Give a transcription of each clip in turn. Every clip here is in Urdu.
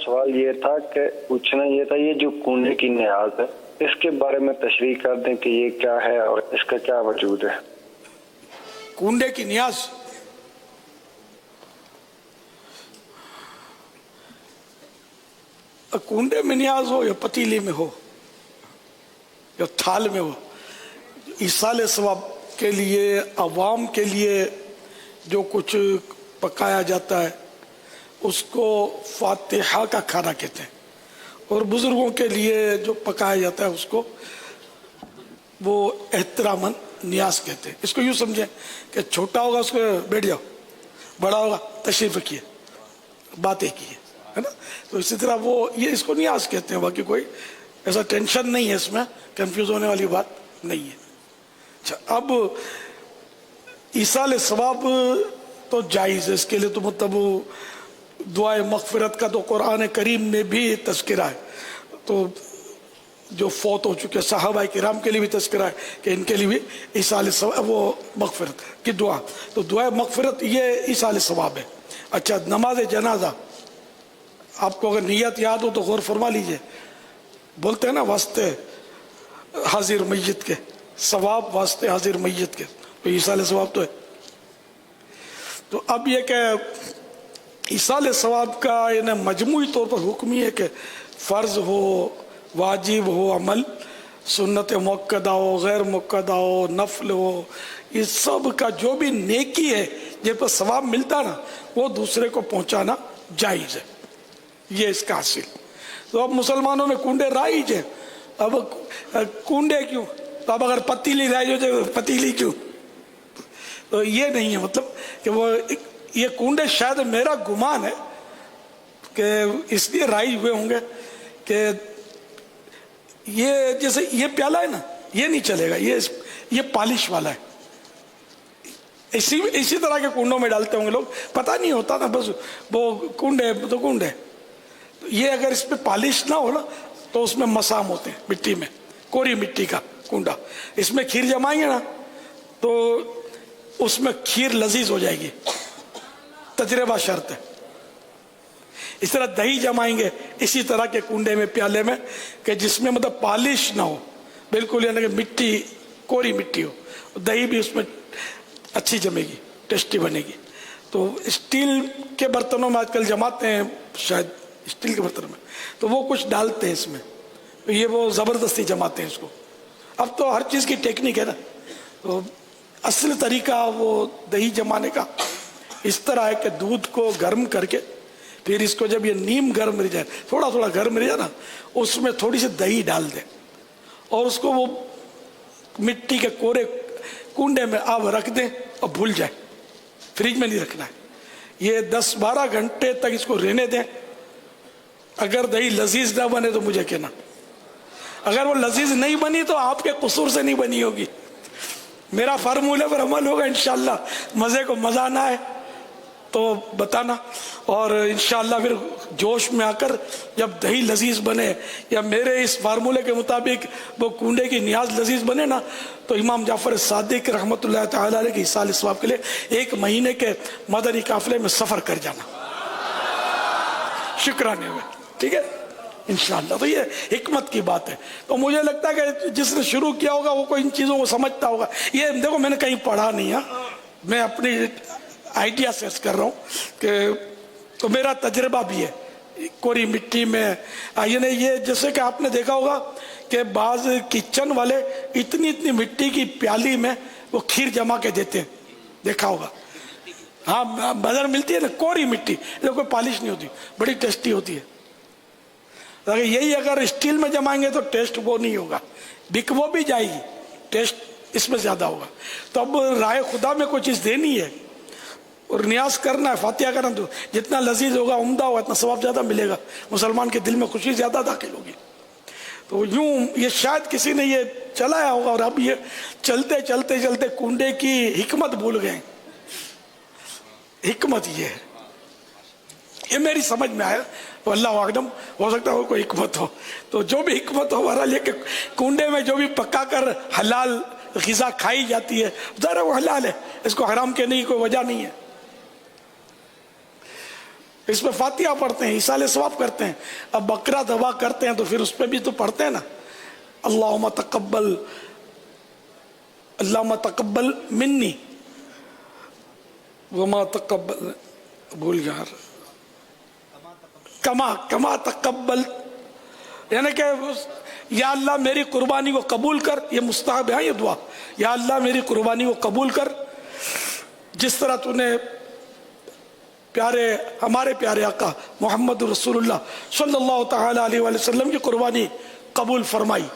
سوال یہ تھا کہ پوچھنا یہ تھا، یہ جو کنڈے کی نیاز ہے اس کے بارے میں تشریح کر دیں کہ یہ کیا ہے اور اس کا کیا وجود ہے۔ کنڈے کی نیاز، کنڈے میں نیاز ہو یا پتیلی میں ہو یا تھال میں ہو، ایصال ثواب کے لیے، عوام کے لیے جو کچھ پکایا جاتا ہے اس کو فاتحہ کا کھانا کہتے ہیں، اور بزرگوں کے لیے جو پکایا جاتا ہے اس کو وہ احتراماً نیاز کہتے ہیں۔ اس کو یوں سمجھیں کہ چھوٹا ہوگا اس کو بیٹھ جاؤ، بڑا ہوگا تشریف رکھیے، باتیں کیے، ہے نا؟ تو اسی طرح وہ یہ اس کو نیاز کہتے ہیں، باقی کوئی ایسا ٹینشن نہیں ہے، اس میں کنفیوز ہونے والی بات نہیں ہے۔ اچھا، اب ایصال ثواب تو جائز ہے، اس کے لیے تو مطلب دعائے مغفرت کا تو قرآن کریم میں بھی تذکرہ ہے، تو جو فوت ہو چکے صحابہ کرام کے لیے بھی تذکرہ ہے کہ ان کے لیے بھی ایصال ثواب، وہ مغفرت کی دعا، تو دعائے مغفرت یہ ایصال ثواب ہے۔ اچھا، نماز جنازہ، آپ کو اگر نیت یاد ہو تو غور فرما لیجئے، بولتے ہیں نا واسطے حاضر میت کے، ثواب واسطے حاضر میت کے، تو ایصال ثواب تو ہے۔ تو اب یہ کہ ایصال ثواب کا یعنی مجموعی طور پر حکم یہ ہے کہ فرض ہو، واجب ہو عمل، سنت مؤکدہ ہو، غیر مؤکدہ ہو، نفل ہو، یہ سب کا جو بھی نیکی ہے جس پر ثواب ملتا نا وہ دوسرے کو پہنچانا جائز ہے، یہ اس کا حاصل۔ تو اب مسلمانوں میں کنڈے رائج ہیں، اب کنڈے کیوں؟ تو اب اگر پتیلی رائج ہو جائے پتیلی کیوں؟ تو یہ نہیں ہے مطلب کہ وہ یہ کنڈے شاید میرا گمان ہے کہ اس لیے رائج ہوئے ہوں گے کہ یہ جیسے یہ پیالہ ہے نا، یہ نہیں چلے گا، یہ پالش والا ہے، اسی طرح کے کنڈوں میں ڈالتے ہوں گے لوگ، پتہ نہیں ہوتا نا، بس وہ کنڈے تو کنڈے، یہ اگر اس پہ پالش نہ ہو نا تو اس میں مسام ہوتے ہیں مٹی میں، کوری مٹی کا کنڈا، اس میں کھیر جمائیں گے نا تو اس میں کھیر لذیذ ہو جائے گی، تجربہ شرط ہے۔ اس طرح دہی جمائیں گے اسی طرح کے کنڈے میں، پیالے میں، کہ جس میں مطلب پالش نہ ہو، بالکل یعنی کہ مٹی، کوری مٹی ہو، دہی بھی اس میں اچھی جمے گی، ٹیسٹی بنے گی۔ تو اسٹیل کے برتنوں میں آج کل جماتے ہیں، شاید اسٹیل کے برتنوں میں، تو وہ کچھ ڈالتے ہیں اس میں، تو یہ وہ زبردستی جماتے ہیں اس کو۔ اب تو ہر چیز کی ٹیکنیک ہے نا، تو اصل طریقہ وہ دہی جمانے کا اس طرح ہے کہ دودھ کو گرم کر کے پھر اس کو جب یہ نیم گرم رہ جائے، تھوڑا تھوڑا گرم رہ جائے نا، اس میں تھوڑی سی دہی ڈال دیں اور اس کو وہ مٹی کے کورے کنڈے میں آپ رکھ دیں اور بھول جائے، فریج میں نہیں رکھنا ہے، یہ 10-12 گھنٹے تک اس کو رہنے دیں۔ اگر دہی لذیذ نہ بنے تو مجھے کہنا، اگر وہ لذیذ نہیں بنی تو آپ کے قصور سے نہیں بنی ہوگی، میرا فارمولے پر عمل ہوگا انشاءاللہ، مزے کو مزہ نہ آئے تو بتانا، اور انشاءاللہ پھر جوش میں آ کر جب دہی لذیذ بنے یا میرے اس فارمولے کے مطابق وہ کنڈے کی نیاز لذیذ بنے نا، تو امام جعفر صادق رحمۃ اللہ تعالی علیہ کے ایصال ثواب کے لیے 1 مہینے کے مدنی قافلے میں سفر کر جانا، شکرانے ہوئے، ٹھیک ہے انشاءاللہ۔ تو یہ حکمت کی بات ہے، تو مجھے لگتا ہے کہ جس نے شروع کیا ہوگا وہ کوئی ان چیزوں کو سمجھتا ہوگا۔ یہ دیکھو میں نے کہیں پڑھا نہیں ہے، میں اپنی آئیڈیا سیٹ کر رہا ہوں کہ تو میرا تجربہ بھی ہے کوری مٹی میں، یعنی یہ جیسے کہ آپ نے دیکھا ہوگا کہ بعض کچن والے اتنی مٹی کی پیالی میں وہ کھیر جما کے دیتے ہیں، دیکھا ہوگا، ہاں بازار ملتی ہے نا کوری مٹی، جو کوئی پالش نہیں ہوتی، بڑی ٹیسٹی ہوتی ہے۔ یہی اگر اسٹیل میں جمائیں گے تو ٹیسٹ وہ نہیں ہوگا، بک وہ بھی جائے گی، ٹیسٹ اس میں زیادہ ہوگا۔ تو اب رائے خدا میں کوئی چیز دینی ہے اور نیاز کرنا ہے، فاتحہ کرنا، تو جتنا لذیذ ہوگا، عمدہ ہوگا، اتنا ثواب زیادہ ملے گا، مسلمان کے دل میں خوشی زیادہ داخل ہوگی۔ تو یوں یہ شاید کسی نے یہ چلایا ہوگا اور اب یہ چلتے چلتے چلتے کنڈے کی حکمت بھول گئے۔ حکمت یہ ہے، یہ میری سمجھ میں آیا، تو اللہ اعلم، ہو سکتا ہے کوئی حکمت ہو، تو جو بھی حکمت ہو بہرحال یہ کہ کنڈے میں جو بھی پکا کر حلال غذا کھائی جاتی ہے ظاہر وہ حلال ہے، اس کو حرام کہنے کی کوئی وجہ نہیں ہے۔ اس پہ فاتحہ پڑھتے ہیں، ایصال ثواب کرتے ہیں. اب بکرا ذبح کرتے ہیں تو پھر اس پہ بھی تو پڑھتے ہیں نا، اللہم تقبل منی وما تقبل، بھول گیا کما تقبل، یعنی کہ یا اللہ میری قربانی کو قبول کر. یہ مستحب ہے یہ دعا، یا اللہ میری قربانی کو قبول کر، جس طرح تو نے ہمارے پیارے آقا محمد رسول اللہ صلی اللہ تعالی علیہ وآلہ وسلم کی قربانی قبول فرمائی.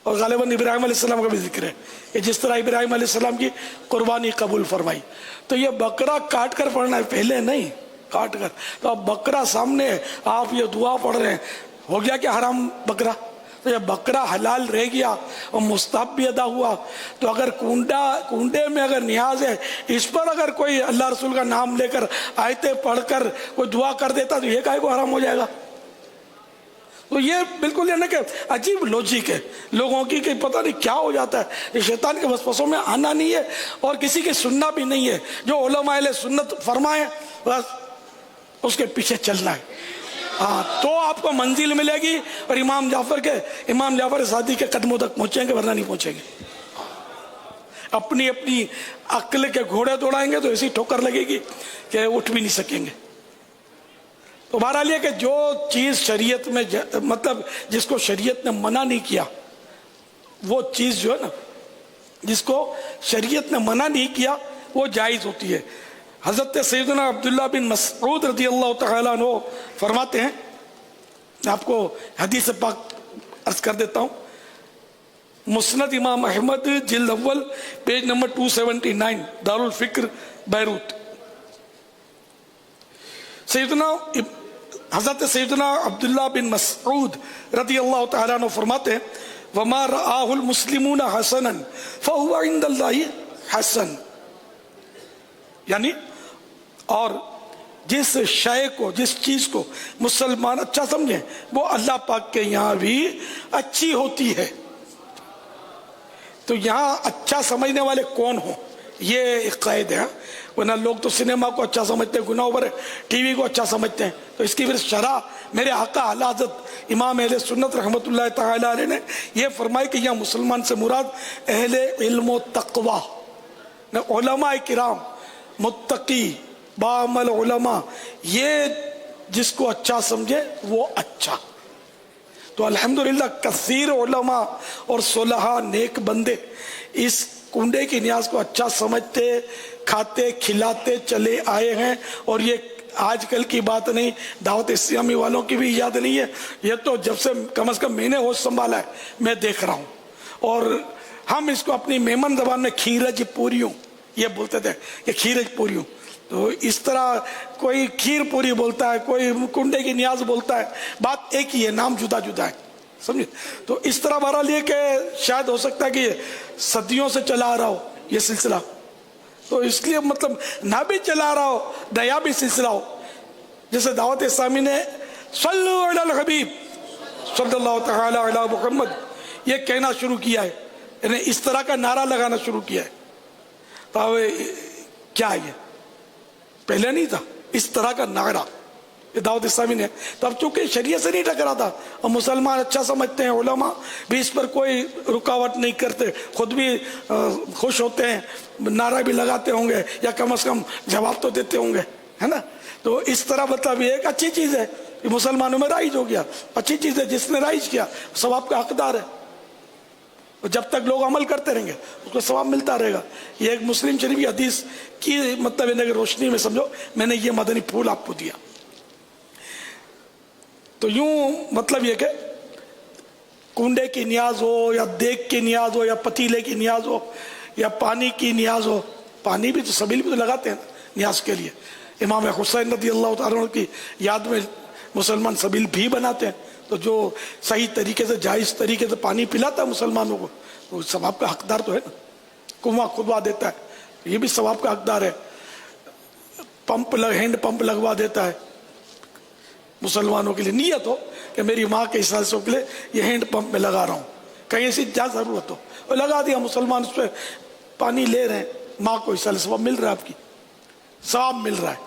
اور غالباً ابراہیم علیہ السلام کا بھی ذکر ہے کہ جس طرح ابراہیم علیہ السلام کی قربانی قبول فرمائی. تو یہ بکرا کاٹ کر پڑھنا ہے، پہلے نہیں کاٹ کر. تو اب بکرا سامنے، آپ یہ دعا پڑھ رہے ہیں، ہو گیا کہ حرام بکرا؟ تو یہ بکرا حلال رہ گیا اور مستحب بھی ادا ہوا. تو اگر کنڈے میں اگر نیاز ہے، اس پر اگر کوئی اللہ رسول کا نام لے کر آیتیں پڑھ کر کوئی دعا کر دیتا تو یہ کائے کو حرام ہو جائے گا؟ تو یہ بالکل یہ نا کہ عجیب لوجک ہے لوگوں کی کہ پتہ نہیں کیا ہو جاتا ہے. یہ شیطان کے وسوسوں میں آنا نہیں ہے اور کسی کی سننا بھی نہیں ہے. جو علماء اہل سنت فرمائیں بس اس کے پیچھے چلنا ہے. ہاں تو آپ کو منزل ملے گی اور امام جعفر صادق کے قدموں تک پہنچیں گے، ورنہ نہیں پہنچیں گے. اپنی عقل کے گھوڑے دوڑائیں گے تو ایسی ٹھوکر لگے گی کہ اٹھ بھی نہیں سکیں گے. تو بہرحال یہ کہ جو چیز شریعت میں مطلب جس کو شریعت نے منع نہیں کیا، وہ چیز جو ہے نا جس کو شریعت نے منع نہیں کیا وہ جائز ہوتی ہے. حضرت سیدنا عبداللہ بن مسعود رضی اللہ تعالیٰ عنہ فرماتے ہیں، آپ کو حدیث پاک عرض کر دیتا ہوں، مسند امام احمد جلد اول پیج نمبر 279 دارالفکر بیروت. حضرت سیدنا عبداللہ بن مسعود رضی اللہ تعالیٰ عنہ فرماتے ہیں، وَمَا رَآهُ الْمُسْلِمُونَ حَسَنًا فَهُوَ عِنْدَ اللَّهِ حَسَن. یعنی اور جس شے کو، جس چیز کو مسلمان اچھا سمجھیں وہ اللہ پاک کے یہاں بھی اچھی ہوتی ہے. تو یہاں اچھا سمجھنے والے کون ہوں، یہ ایک قائد ہے. ورنہ لوگ تو سنیما کو اچھا سمجھتے ہیں، گناہ اوپر ہے، ٹی وی کو اچھا سمجھتے ہیں. تو اس کی پھر شرح میرے آقا اعلی حضرت امام اہل سنت رحمۃ اللہ تعالی علیہ نے یہ فرمائی کہ یہاں مسلمان سے مراد اہل علم و تقوی، علماء کرام، متقی، باعمل علماء، یہ جس کو اچھا سمجھے وہ اچھا. تو الحمدللہ کثیر علماء اور صلحاء نیک بندے اس کنڈے کی نیاز کو اچھا سمجھتے، کھاتے کھلاتے چلے آئے ہیں. اور یہ آج کل کی بات نہیں، دعوت اسلامی والوں کی بھی یاد نہیں ہے، یہ تو جب سے کم از کم میں نے ہوش سنبھالا ہے میں دیکھ رہا ہوں. اور ہم اس کو اپنی میمن زبان میں کھیرج پوریوں یہ بولتے تھے کہ کھیرج پوریوں. تو اس طرح کوئی کھیر پوری بولتا ہے، کوئی کنڈے کی نیاز بولتا ہے، بات ایک ہی ہے، نام جدا جدا ہے، سمجھے. تو اس طرح بہرحال یہ کہ شاید ہو سکتا ہے کہ یہ صدیوں سے چلا آ رہا ہو یہ سلسلہ، تو اس لیے مطلب نہ بھی چلا رہا ہو نیا بھی سلسلہ ہو. جیسے دعوت اسلامی نے صلو علی الحبیب صلی اللہ تعالی علی محمد یہ کہنا شروع کیا ہے، یعنی اس طرح کا نعرہ لگانا شروع کیا ہے. تو کیا ہے یہ پہلے نہیں تھا اس طرح کا نعرہ یہ دعوت اسلامی نے. تو اب چونکہ شریعت سے نہیں ٹکرا تھا اور مسلمان اچھا سمجھتے ہیں، علماء بھی اس پر کوئی رکاوٹ نہیں کرتے، خود بھی خوش ہوتے ہیں، نعرہ بھی لگاتے ہوں گے یا کم از کم جواب تو دیتے ہوں گے، ہے نا. تو اس طرح مطلب یہ ایک اچھی چیز ہے کہ مسلمانوں میں رائج ہو گیا، اچھی چیز ہے، جس نے رائج کیا ثواب کا حقدار ہے. جب تک لوگ عمل کرتے رہیں گے اس کو ثواب ملتا رہے گا. یہ ایک مسلم شریف کی حدیث کی مطلب روشنی میں سمجھو میں نے یہ مدنی پھول آپ کو دیا. تو یوں مطلب یہ کہ کنڈے کی نیاز ہو یا دیگ کی نیاز ہو یا پتیلے کی نیاز ہو یا پانی کی نیاز ہو، پانی بھی تو سبیل بھی تو لگاتے ہیں نیاز کے لیے. امام حسین رضی اللہ تعالیٰ کی یاد میں مسلمان سبیل بھی بناتے ہیں. تو جو صحیح طریقے سے جائز طریقے سے پانی پلاتا ہے مسلمانوں کو وہ ثواب کا حقدار تو ہے نا. کنواں کھدوا دیتا ہے یہ بھی ثواب کا حقدار ہے. ہینڈ پمپ لگوا دیتا ہے مسلمانوں کے لیے، نیت ہو کہ میری ماں کے حصے کے لیے یہ ہینڈ پمپ میں لگا رہا ہوں، کہیں ایسی ضرورت ہو اور لگا دیا، مسلمان اس پہ پانی لے رہے ہیں، ماں کو حصہ ثواب مل رہا ہے، آپ کی ثواب مل رہا ہے.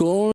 کون